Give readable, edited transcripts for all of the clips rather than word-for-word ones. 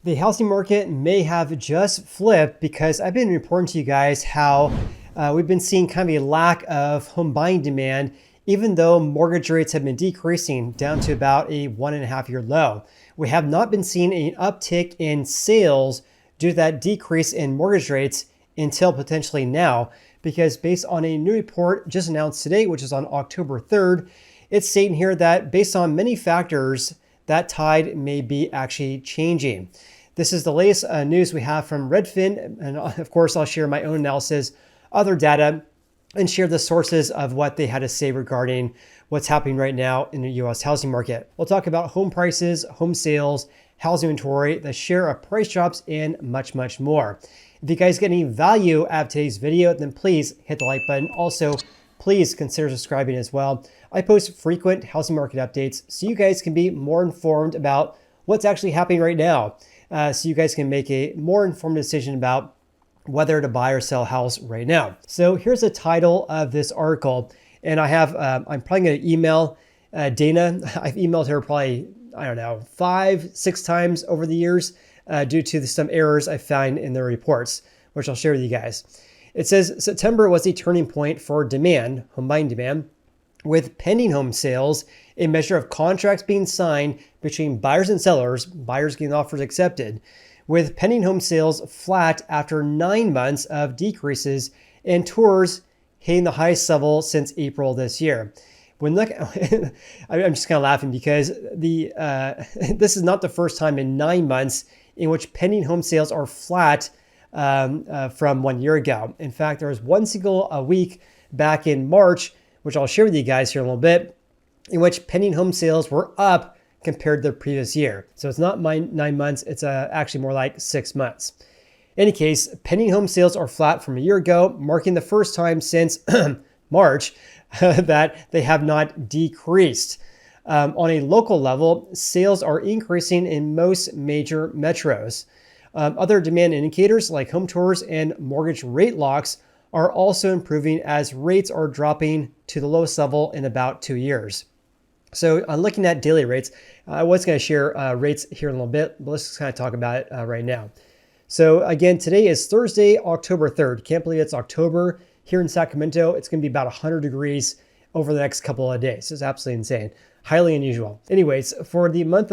The housing market may have just flipped because I've been reporting to you guys how we've been seeing kind of a lack of home buying demand, even though mortgage rates have been decreasing down to about a 1.5-year low. We have not been seeing an uptick in sales due to that decrease in mortgage rates until potentially now, because based on a new report just announced today, which is on October 3rd, it's stating here that based on many factors, that tide may be actually changing. This is the latest news we have from Redfin, and of course I'll share my own analysis, other data, and share the sources of what they had to say regarding what's happening right now in the US housing market. We'll talk about home prices, home sales, housing inventory, the share of price drops, and much, much more. If you guys get any value out of today's video, then please hit the like button. Also, please consider subscribing as well. I post frequent housing market updates so you guys can be more informed about what's actually happening right now. So you guys can make a more informed decision about whether to buy or sell a house right now. So here's the title of this article. And I have, I'm probably going to email Dana. I've emailed her probably, I don't know, 5-6 times over the years due to some errors I find in the reports, which I'll share with you guys. It says September was a turning point for demand, home buying demand, with pending home sales, a measure of contracts being signed between buyers and sellers, buyers getting offers accepted, with pending home sales flat after 9 months of decreases and tours hitting the highest level since April this year. When look, I'm just kind of laughing because this is not the first time in 9 months in which pending home sales are flat from 1 year ago. In fact, there was one single week back in March, which I'll share with you guys here in a little bit, in which pending home sales were up compared to the previous year. So it's not 9 months, it's actually more like 6 months. In any case, pending home sales are flat from a year ago, marking the first time since March that they have not decreased. On a local level, sales are increasing in most major metros. Other demand indicators like home tours and mortgage rate locks are also improving as rates are dropping to the lowest level in about 2 years. So I'm looking at daily rates. I was going to share rates here in a little bit, but let's just kind of talk about it right now. So again, today is Thursday, October 3rd. Can't believe it's October here in Sacramento. It's going to be about 100 degrees over the next couple of days. It's absolutely insane. Highly unusual. Anyways, for the month,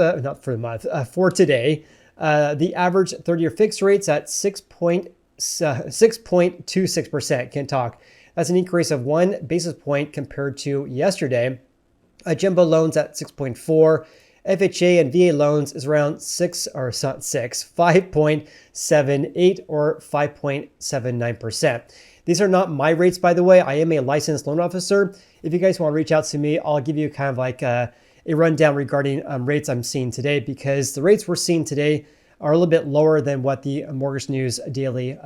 for today, the average 30-year fixed rate's at 6.26%. Can't talk. That's an increase of 1 basis point compared to yesterday. Jumbo loans at 6.4. FHA and VA loans is around 5.78 or 5.79%. These are not my rates, by the way. I am a licensed loan officer. If you guys want to reach out to me, I'll give you kind of like a rundown regarding rates I'm seeing today, because the rates we're seeing today are a little bit lower than what the Mortgage News Daily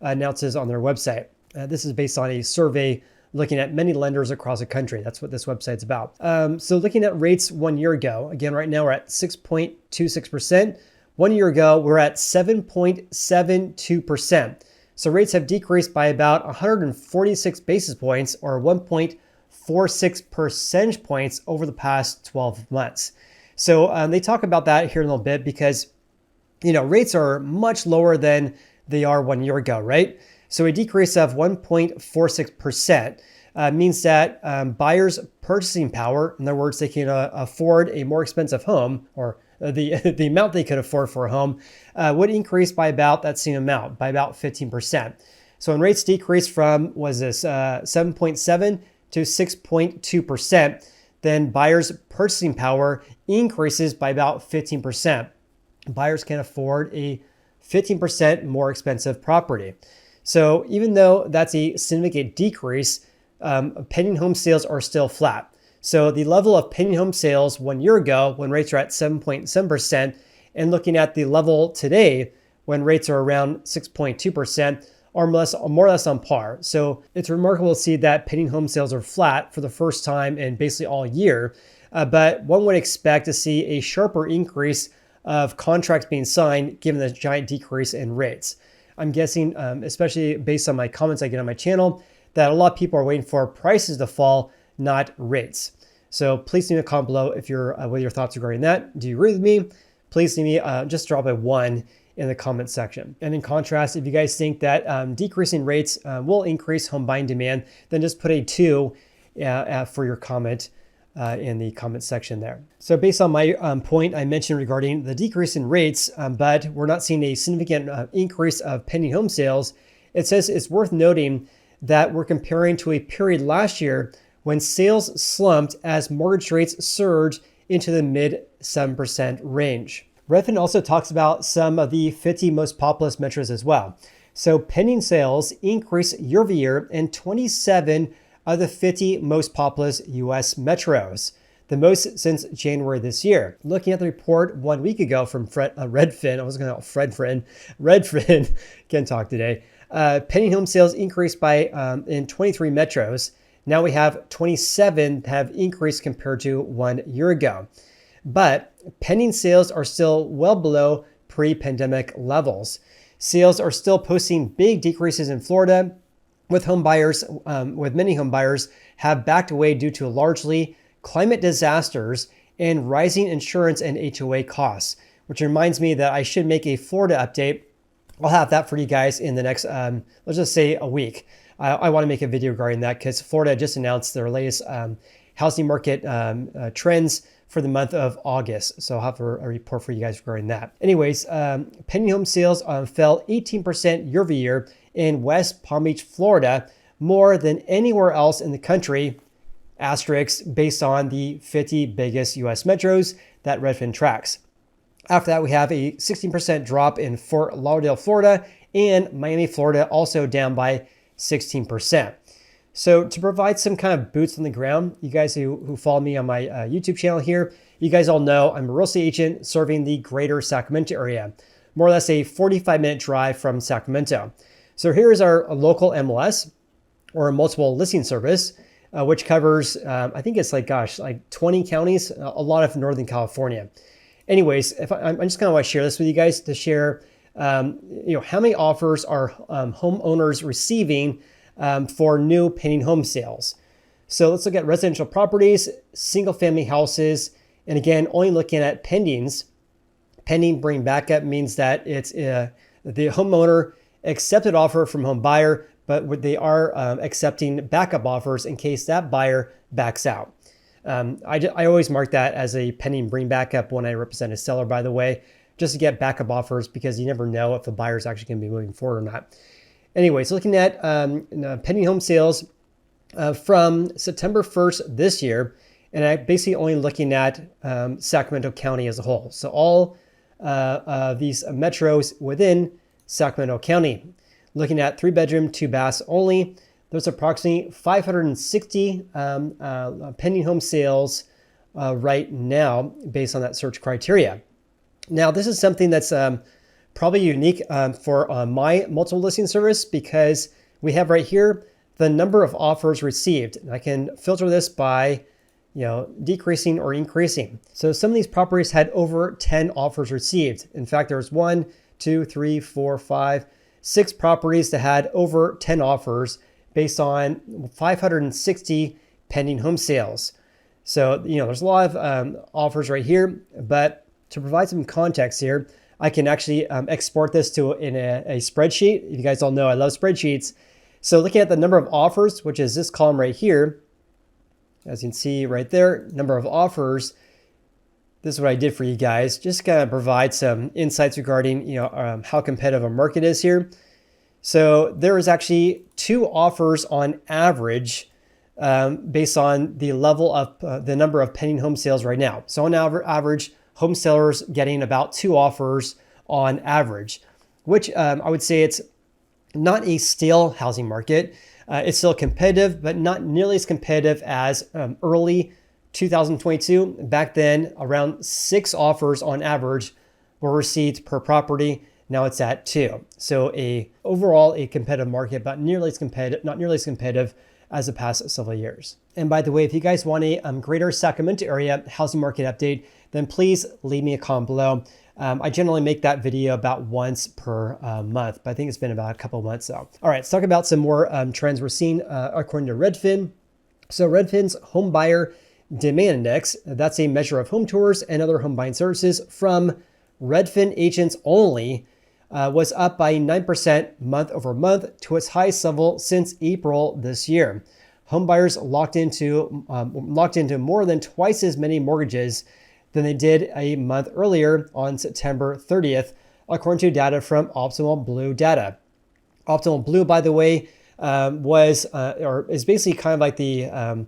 announces on their website. This is based on a survey looking at many lenders across the country. That's what this website's about. So looking at rates 1 year ago, again, right now we're at 6.26%. 1 year ago, we're at 7.72%. So rates have decreased by about 146 basis points or 1.46 percentage points over the past 12 months. So they talk about that here in a little bit because, you know, rates are much lower than they are 1 year ago, right? So a decrease of 1.46% means that buyers' purchasing power, in other words, they can afford a more expensive home, or the amount they could afford for a home, would increase by about that same amount, by about 15%. So when rates decrease from, 7.7 to 6.2%, then buyers' purchasing power increases by about 15%. Buyers can afford a 15% more expensive property. So even though that's a significant decrease, pending home sales are still flat. So the level of pending home sales 1 year ago, when rates are at 7.7%, and looking at the level today, when rates are around 6.2%, are more or less on par. So it's remarkable to see that pending home sales are flat for the first time in basically all year. But one would expect to see a sharper increase of contracts being signed given the giant decrease in rates. I'm guessing, especially based on my comments I get on my channel, that a lot of people are waiting for prices to fall, not rates. So please leave a comment below if you're with your thoughts regarding that. Do you agree with me? please leave me just drop a 1 in the comment section. And in contrast, if you guys think that decreasing rates will increase home buying demand, then just put a 2 for your comment in the comment section there. So based on my point I mentioned regarding the decrease in rates, but we're not seeing a significant increase of pending home sales, it says it's worth noting that we're comparing to a period last year when sales slumped as mortgage rates surged into the mid 7% range. Redfin also talks about some of the 50 most populous metros as well. So pending sales increased year over year in 27 of the 50 most populous US metros, the most since January this year. Looking at the report 1 week ago from Redfin, I was going to call Redfin, can't talk today. Pending home sales increased by in 23 metros. Now we have 27 have increased compared to 1 year ago. But pending sales are still well below pre-pandemic levels. Sales are still posting big decreases in Florida, with many home buyers have backed away due to largely climate disasters and rising insurance and HOA costs, which reminds me that I should make a Florida update. I'll have that for you guys in the next, let's just say a week. I want to make a video regarding that because Florida just announced their latest housing market trends for the month of August. So I'll have a report for you guys regarding that. Anyways, pending home sales fell 18% year over year in West Palm Beach, Florida, more than anywhere else in the country, asterisk, based on the 50 biggest US metros that Redfin tracks. After that, we have a 16% drop in Fort Lauderdale, Florida, and Miami, Florida, also down by 16%. So to provide some kind of boots on the ground, you guys who follow me on my YouTube channel here, you guys all know I'm a real estate agent serving the greater Sacramento area, more or less a 45-minute drive from Sacramento. So here's our local MLS, or a multiple listing service, which covers, I think it's like 20 counties, a lot of Northern California. Anyways, I'm just kind of want to share this with you guys to share, how many offers are homeowners receiving for new pending home sales. So let's look at residential properties, single family houses, and again, only looking at pendings. Pending bring backup means that it's the homeowner accepted offer from home buyer, but they are accepting backup offers in case that buyer backs out. I always mark that as a pending bring backup when I represent a seller, by the way, just to get backup offers because you never know if the buyer is actually going to be moving forward or not. Anyways, looking at pending home sales from September 1st this year, and I'm basically only looking at Sacramento County as a whole. So all these metros within Sacramento County. Looking at 3-bedroom, 2 baths only, there's approximately 560 pending home sales right now based on that search criteria. Now, this is something that's probably unique for my multiple listing service because we have right here the number of offers received. And I can filter this by decreasing or increasing. So some of these properties had over 10 offers received. In fact, there's 1, 2, 3, 4, 5, 6 properties that had over 10 offers based on 560 pending home sales. So, there's a lot of offers right here, but to provide some context here, I can actually export this in a spreadsheet. You guys all know I love spreadsheets. So looking at the number of offers, which is this column right here, as you can see right there, number of offers, this is what I did for you guys, just kind of provide some insights regarding how competitive a market is here. So there is actually 2 offers on average based on the level of the number of pending home sales right now. So on average, home sellers getting about 2 offers on average, which I would say it's not a stale housing market. It's still competitive, but not nearly as competitive as early 2022. Back then, around 6 offers on average were received per property. Now it's at 2. So overall a competitive market, but not nearly as competitive as the past several years. And by the way, if you guys want a greater Sacramento area housing market update, then please leave me a comment below. I generally make that video about once per month, but I think it's been about a couple of months though. All right, let's talk about some more trends we're seeing according to Redfin. So Redfin's homebuyer demand index, that's a measure of home tours and other home buying services from Redfin agents only was up by 9% month over month to its highest level since April this year. Homebuyers locked into more than twice as many mortgages than they did a month earlier on September 30th, according to data from Optimal Blue data. Optimal Blue, by the way, is basically kind of like the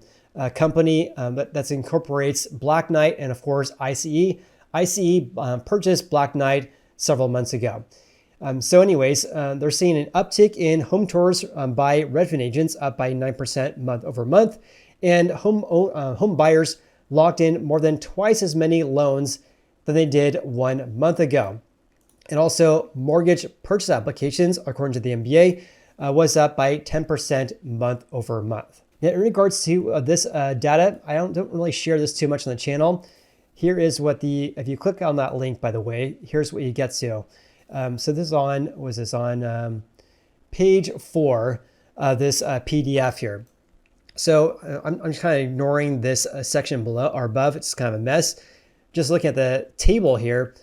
company that incorporates Black Knight and, of course, ICE. ICE purchased Black Knight several months ago. So anyways, they're seeing an uptick in home tours by Redfin agents, up by 9% month over month, and home buyers locked in more than twice as many loans than they did 1 month ago. And also, mortgage purchase applications, according to the MBA, was up by 10% month over month. Now, in regards to this data, I don't really share this too much on the channel. Here is if you click on that link, by the way, here's what you get to. So this is on page 4 of this PDF here. So I'm just kind of ignoring this section below or above. It's kind of a mess. Just looking at the table here,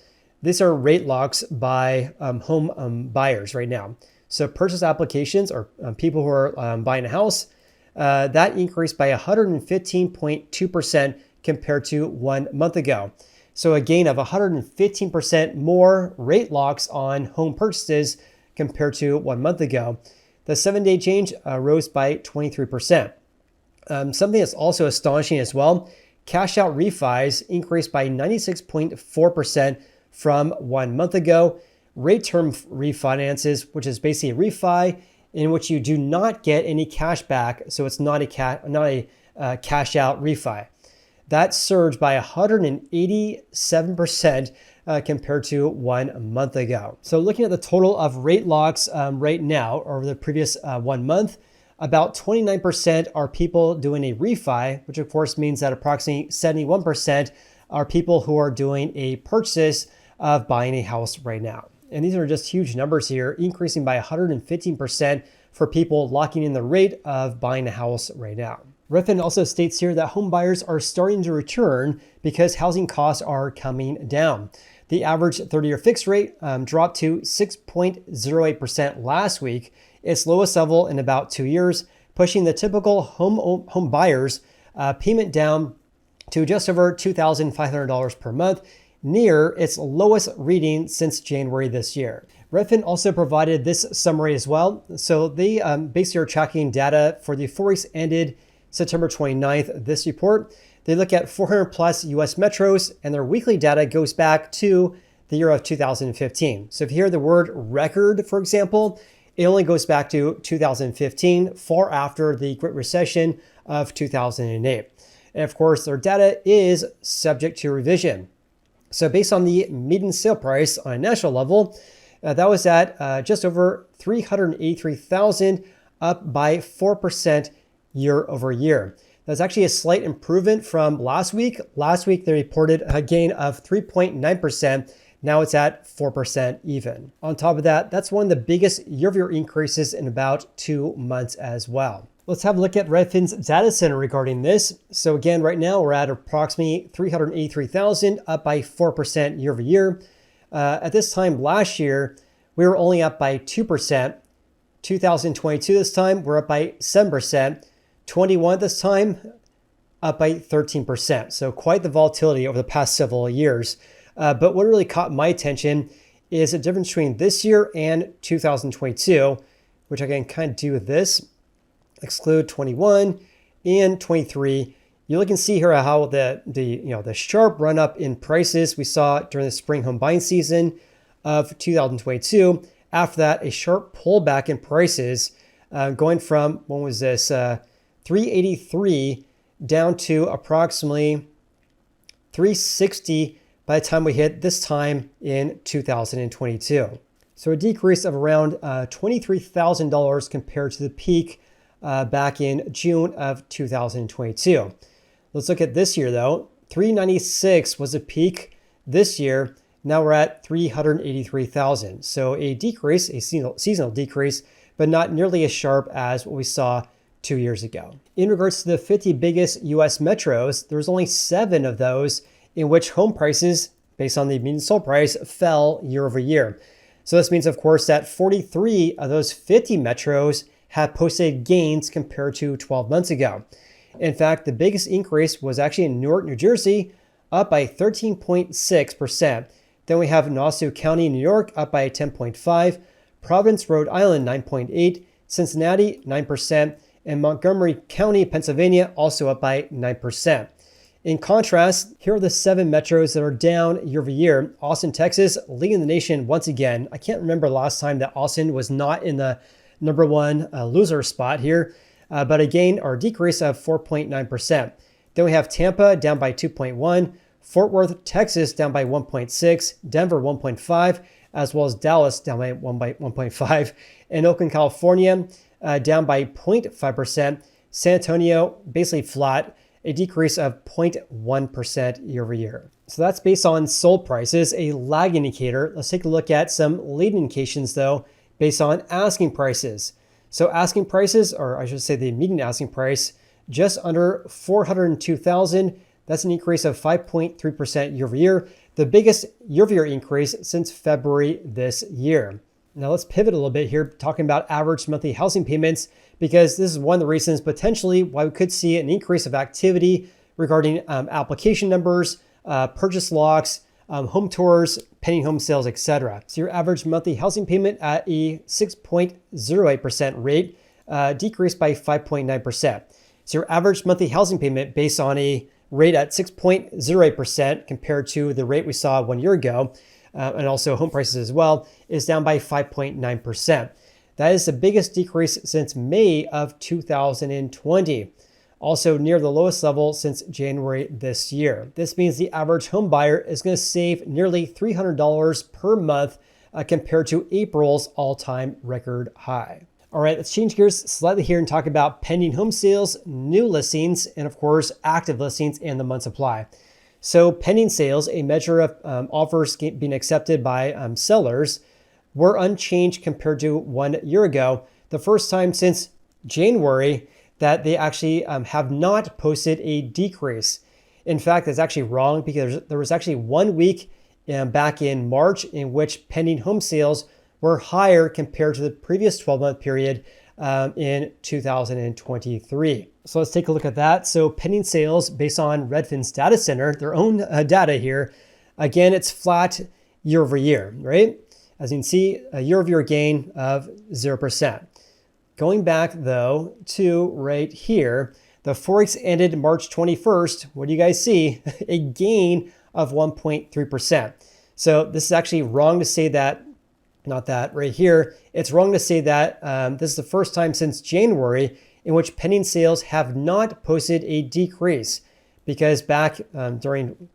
these are rate locks by home buyers right now. So purchase applications or people who are buying a house, that increased by 115.2% compared to 1 month ago. So a gain of 115% more rate locks on home purchases compared to 1 month ago. The 7-day change rose by 23%. Something that's also astonishing as well, cash out refis increased by 96.4% from 1 month ago. Rate term refinances, which is basically a refi in which you do not get any cash back, so it's not a cash out refi. That surged by 187% compared to 1 month ago. So looking at the total of rate locks right now over the previous 1 month, about 29% are people doing a refi, which of course means that approximately 71% are people who are doing a purchase of buying a house right now. And these are just huge numbers here, increasing by 115% for people locking in the rate of buying a house right now. Redfin also states here that home buyers are starting to return because housing costs are coming down. The average 30-year fixed rate dropped to 6.08% last week, its lowest level in about 2 years, pushing the typical home buyer's payment down to just over $2,500 per month, near its lowest reading since January this year. Redfin also provided this summary as well. So they basically are tracking data for the 4 weeks ended September 29th, this report. They look at 400 plus US metros, and their weekly data goes back to the year of 2015. So if you hear the word record, for example, it only goes back to 2015, far after the Great Recession of 2008. And of course, their data is subject to revision. So based on the median sale price on a national level, that was at just over $383,000, up by 4% year over year. That's actually a slight improvement from last week. Last week, they reported a gain of 3.9%. Now it's at 4% even. On top of that, that's one of the biggest year-over-year increases in about 2 months as well. Let's have a look at Redfin's data center regarding this. So again, right now we're at approximately 383,000, up by 4% year over year. At this time last year, we were only up by 2%. 2022 this time, we're up by 7%. 21 this time, up by 13%. So quite the volatility over the past several years. But what really caught my attention is the difference between this year and 2022, which I can kind of do with this. Exclude 21 and 23. You can see here how the sharp run up in prices we saw during the spring home buying season of 2022. After that, a sharp pullback in prices, going from, when was this, 383 down to approximately 360 by the time we hit this time in 2022. So a decrease of around $23,000 compared to the peak back in June of 2022. Let's look at this year though. 396 was a peak this year. Now we're at 383,000. So a decrease, a seasonal decrease, but not nearly as sharp as what we saw 2 years ago. In regards to the 50 biggest US metros, there's only 7 of those in which home prices based on the median sold price, fell year over year. So this means, of course, that 43 of those 50 metros have posted gains compared to 12 months ago. In fact, the biggest increase was actually in Newark, New Jersey, up by 13.6%. Then we have Nassau County, New York, up by 10.5%, Providence, Rhode Island, 9.8%, Cincinnati, 9%, and Montgomery County, Pennsylvania, also up by 9%. In contrast, here are the 7 metros that are down year over year. Austin, Texas, leading the nation once again. I can't remember last time that Austin was not in the number one loser spot here, but a gain or decrease of 4.9%. Then we have Tampa down by 2.1%, Fort Worth, Texas down by 1.6%, Denver 1.5%, as well as Dallas down by 1.5%, and Oakland, California down by 0.5%, San Antonio basically flat, a decrease of 0.1% year over year. So that's based on sold prices, a lag indicator. Let's take a look at some lead indications though, based on asking prices. So asking prices, or I should say the median asking price, just under $402,000. That's an increase of 5.3% year over year, the biggest year over year increase since February this year. Now let's pivot a little bit here, talking about average monthly housing payments, because this is one of the reasons potentially why we could see an increase of activity regarding application numbers, purchase locks, home tours, pending home sales, etc. So your average monthly housing payment at a 6.08% rate decreased by 5.9%. So your average monthly housing payment based on a rate at 6.08% compared to the rate we saw 1 year ago, and also home prices as well, is down by 5.9%. That is the biggest decrease since May of 2020. Also near the lowest level since January this year. This means the average home buyer is going to save nearly $300 per month compared to April's all-time record high. All right, let's change gears slightly here and talk about pending home sales, new listings, and of course, active listings and the month supply. So pending sales, a measure of offers being accepted by sellers, were unchanged compared to 1 year ago, the first time since January that they actually have not posted a decrease. In fact, that's actually wrong because there was actually 1 week back in March in which pending home sales were higher compared to the previous 12-month period in 2023. So let's take a look at that. So pending sales based on Redfin's data center, their own data here, again, it's flat year over year, right? As you can see, a year over year gain of 0%. Going back though to right here, the 4 weeks ended March 21st. What do you guys see? A gain of 1.3%. So this is actually wrong to say that, not that right here. It's wrong to say that this is the first time since January in which pending sales have not posted a decrease, because back during,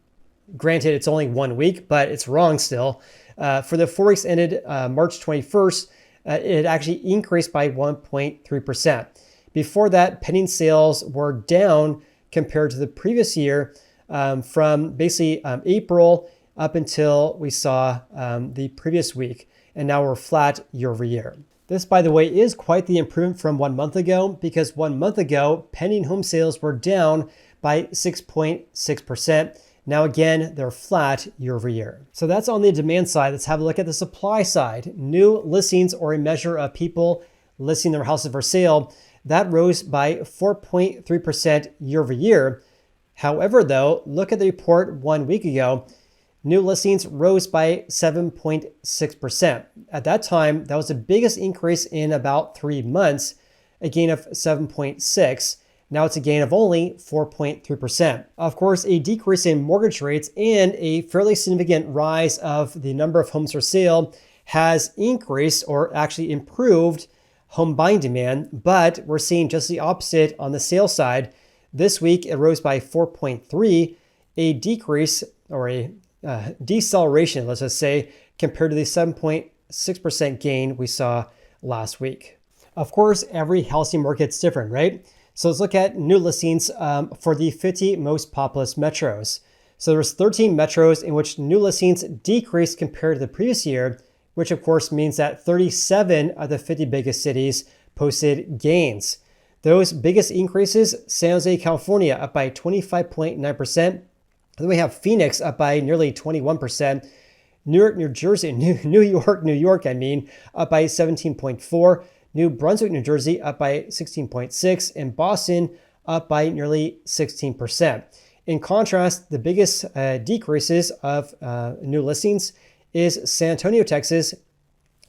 granted, it's only 1 week, but it's wrong still. For the 4 weeks ended March 21st, it actually increased by 1.3%. Before that, pending sales were down compared to the previous year from basically April up until we saw the previous week. And now we're flat year over year. This, by the way, is quite the improvement from 1 month ago, because 1 month ago, pending home sales were down by 6.6%. Now again, they're flat year over year. So that's on the demand side. Let's have a look at the supply side. New listings, or a measure of people listing their houses for sale, that rose by 4.3% year over year. However, though, look at the report 1 week ago. New listings rose by 7.6%. At that time, that was the biggest increase in about 3 months, a gain of 7.6%. Now it's a gain of only 4.3%. Of course, a decrease in mortgage rates and a fairly significant rise of the number of homes for sale has increased, or actually improved, home buying demand, but we're seeing just the opposite on the sales side. This week, it rose by 4.3%, a decrease, or a deceleration, let's just say, compared to the 7.6% gain we saw last week. Of course, every housing market's different, right? So let's look at new listings for the 50 most populous metros. So there's 13 metros in which new listings decreased compared to the previous year, which of course means that 37 of the 50 biggest cities posted gains. Those biggest increases: San Jose, California, up by 25.9%, Then we have Phoenix up by nearly 21%. New York, New Jersey, New York, up by 17.4. New Brunswick, New Jersey, up by 16.6. And Boston, up by nearly 16%. In contrast, the biggest decreases of new listings is San Antonio, Texas,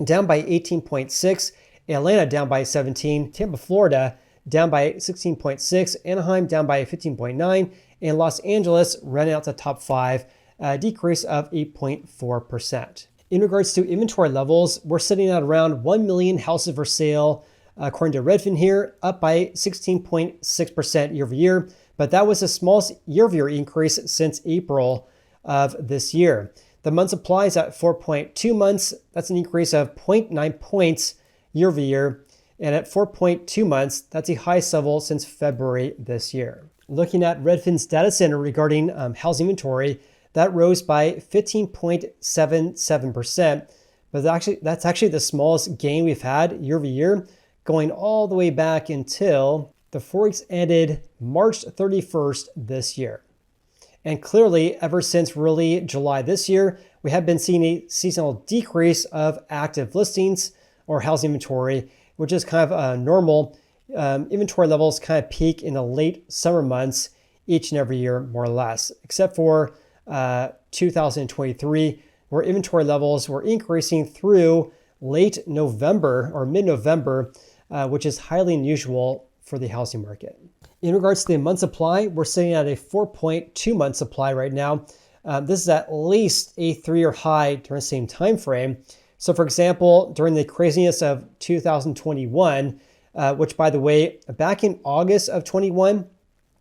down by 18.6. Atlanta, down by 17. Tampa, Florida, down by 16.6. Anaheim, down by 15.9. And Los Angeles, running out the top 5, a decrease of 8.4%. In regards to inventory levels, we're sitting at around 1 million houses for sale, according to Redfin here, up by 16.6% year over year. But that was the smallest year-over-year increase since April of this year. The month supply is at 4.2 months. That's an increase of 0.9 points year over year. And at 4.2 months, that's the highest level since February this year. Looking at Redfin's data center regarding housing inventory, that rose by 15.77%. But that's actually the smallest gain we've had year over year, going all the way back until the 4 weeks ended March 31st this year. And clearly, ever since really July this year, we have been seeing a seasonal decrease of active listings or housing inventory, which is kind of normal. Inventory levels kind of peak in the late summer months each and every year, more or less, except for 2023, where inventory levels were increasing through late November or mid-November, which is highly unusual for the housing market. In regards to the month supply, we're sitting at a 4.2 month supply right now. This is at least a 3-year high during the same time frame. So for example, during the craziness of 2021, which by the way, back in August of 21,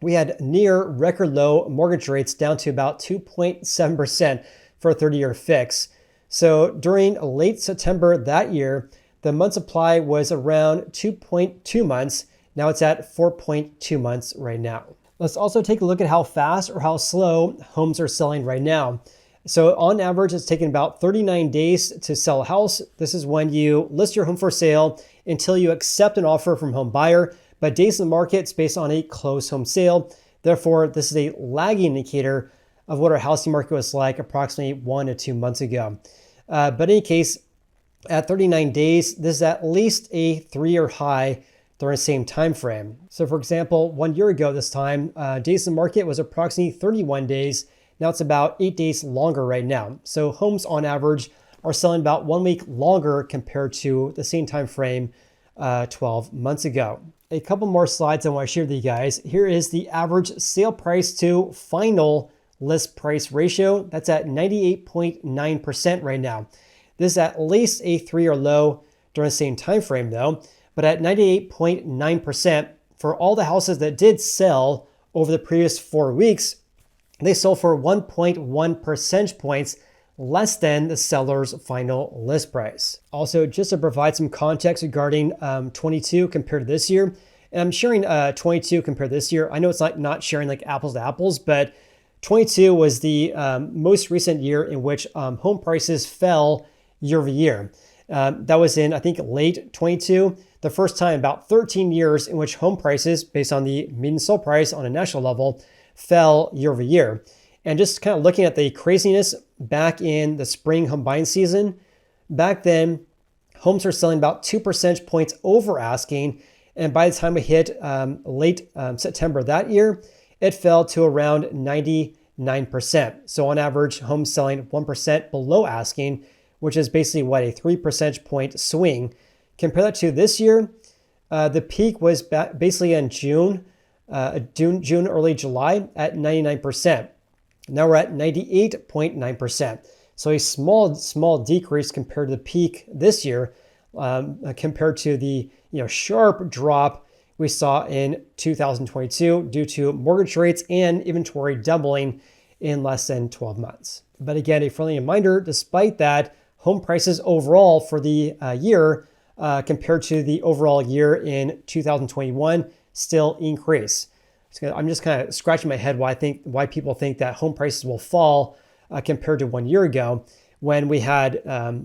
we had near record low mortgage rates down to about 2.7% for a 30-year fix. So during late September that year, the month supply was around 2.2 months. Now it's at 4.2 months right now. Let's also take a look at how fast or how slow homes are selling right now. So on average, it's taken about 39 days to sell a house. This is when you list your home for sale until you accept an offer from home buyer, but days in the market is based on a closed home sale. Therefore, this is a lagging indicator of what our housing market was like approximately 1 to 2 months ago. But in any case, at 39 days, this is at least a 3-year high during the same time frame. So for example, 1 year ago this time, days in the market was approximately 31 days. Now it's about 8 days longer right now. So homes on average are selling about 1 week longer compared to the same time frame 12 months ago. A couple more slides I want to share with you guys. Here is the average sale price to final list price ratio. That's at 98.9% right now. This is at least a 3-year low during the same time frame though. But at 98.9% for all the houses that did sell over the previous 4 weeks, they sold for 1.1 percentage points less than the seller's final list price. Also, just to provide some context regarding 22 compared to this year, and I'm sharing 22 compared to this year. I know it's not sharing like apples to apples, but 22 was the most recent year in which home prices fell year over year. That was in, I think, late 22, the first time in about 13 years in which home prices, based on the median sale price on a national level, fell year over year. And just kind of looking at the craziness back in the spring home buying season, back then, homes were selling about 2 percentage points over asking. And by the time we hit late September that year, it fell to around 99%. So on average, homes selling 1% below asking, which is basically what, a 3 percentage point swing. Compare that to this year, the peak was basically in June, early July at 99%. Now we're at 98.9%. So a small decrease compared to the peak this year, compared to the sharp drop we saw in 2022 due to mortgage rates and inventory doubling in less than 12 months. But again, a friendly reminder, despite that, home prices overall for the year compared to the overall year in 2021 still increase. I'm just kind of scratching my head why people think that home prices will fall compared to 1 year ago when we had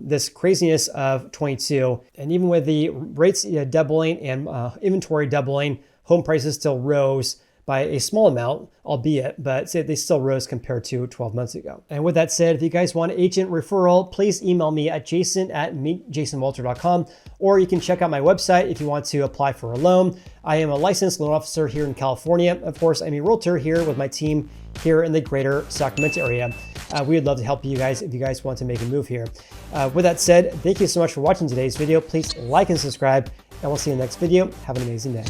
this craziness of 22. And even with the rates doubling and inventory doubling, home prices still rose by a small amount, albeit, but they still rose compared to 12 months ago. And with that said, if you guys want agent referral, please email me at jason@meetjasonwalter.com, or you can check out my website if you want to apply for a loan. I am a licensed loan officer here in California. Of course, I'm a realtor here with my team here in the greater Sacramento area. We would love to help you guys if you guys want to make a move here. With that said, thank you so much for watching today's video. Please like and subscribe, and we'll see you in the next video. Have an amazing day.